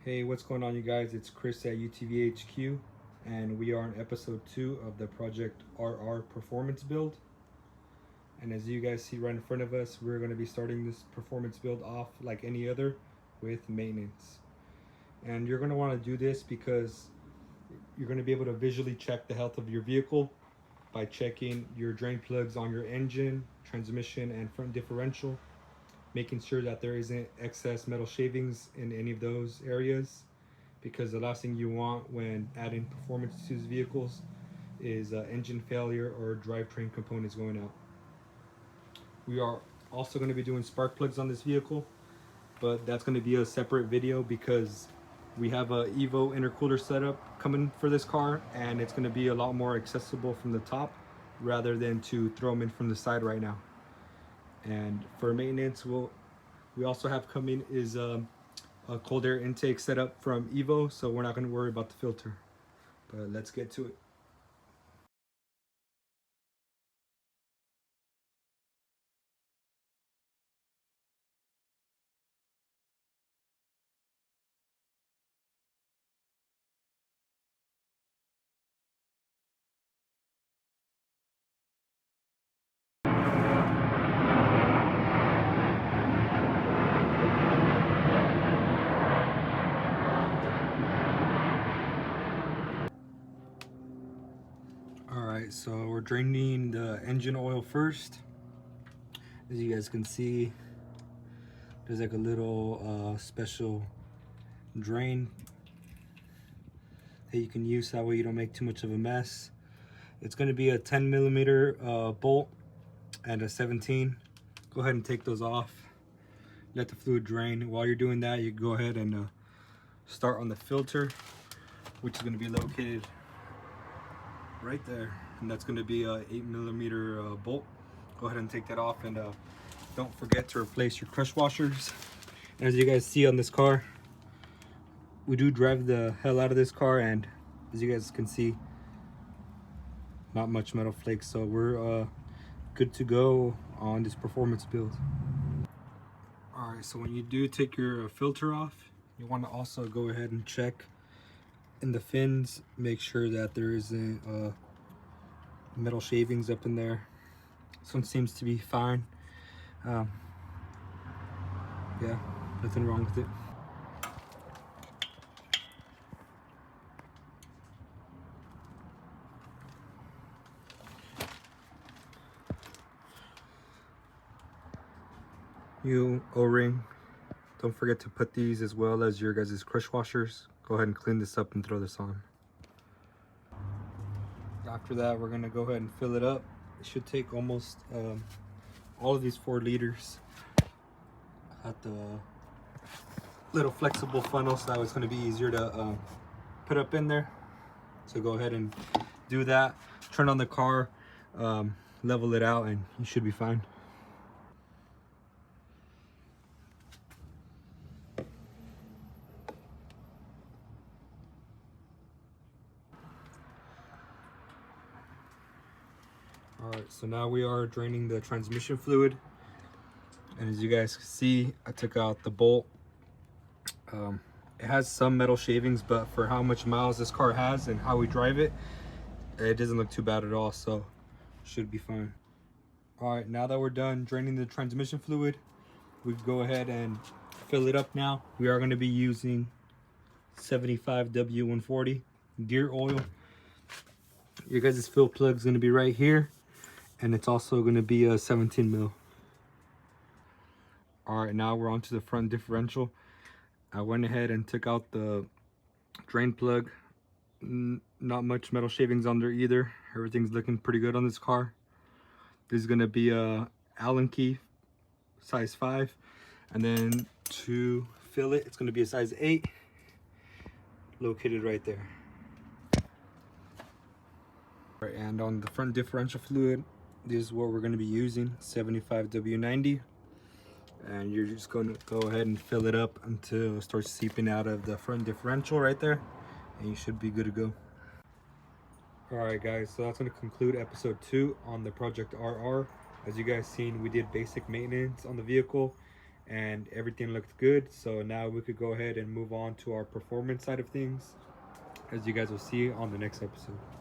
Hey, what's going on, you guys? It's Chris at UTVHQ, and we are on episode 2 of the Project RR performance build. And as you guys see right in front of us, we're going to be starting this performance build off like any other with maintenance. And you're going to want to do this because you're going to be able to visually check the health of your vehicle by checking your drain plugs on your engine, transmission, and front differential, making sure that there isn't excess metal shavings in any of those areas, because the last thing you want when adding performance to these vehicles is engine failure or drivetrain components going out. We are also going to be doing spark plugs on this vehicle, but that's going to be a separate video because we have a Evo intercooler setup coming for this car, and it's going to be a lot more accessible from the top rather than to throw them in from the side right now. And for maintenance, we also have coming is a cold air intake setup from Evo, so we're not going to worry about the filter. But let's get to it. Alright, so we're draining the engine oil first. As you guys can see, there's like a little special drain that you can use, that way you don't make too much of a mess. It's going to be a 10 millimeter bolt and a 17. Go ahead and take those off. Let the fluid drain. While you're doing that, you go ahead and start on the filter, which is going to be located right there, and that's going to be a 8 millimeter bolt. Go ahead and take that off, and don't forget to replace your crush washers. And as you guys see on this car, we do drive the hell out of this car, and as you guys can see, not much metal flakes, so we're good to go on this performance build. All right, so when you do take your filter off, you want to also go ahead and check in the fins, make sure that there isn't metal shavings up in there. This one seems to be fine. Yeah, nothing wrong with it. You O-ring, don't forget to put these as well as your guys' crush washers. Go ahead and clean this up and throw this on. After that, we're gonna go ahead and fill it up. It should take almost all of these 4 liters. Got the little flexible funnel, so that was gonna be easier to put up in there. So go ahead and do that. Turn on the car, level it out, and you should be fine. Alright, so now we are draining the transmission fluid. And as you guys can see, I took out the bolt. It has some metal shavings, but for how much miles this car has and how we drive it, it doesn't look too bad at all, so should be fine. Alright, now that we're done draining the transmission fluid, we can go ahead and fill it up now. We are going to be using 75W140 gear oil. Your guys' fill plug is going to be right here, and it's also going to be a 17 mil. Alright, now we're on to the front differential. I went ahead and took out the drain plug. Not much metal shavings on there either. Everything's looking pretty good on this car. This is going to be a Allen key size 5, and then to fill it, it's going to be a size 8, located right there. Right, and on the front differential fluid, this is what we're going to be using, 75W90, and you're just going to go ahead and fill it up until it starts seeping out of the front differential right there, and you should be good to go. Alright guys, so that's going to conclude episode 2 on the Project RR. As you guys seen, we did basic maintenance on the vehicle, and everything looked good. So now we could go ahead and move on to our performance side of things, as you guys will see on the next episode.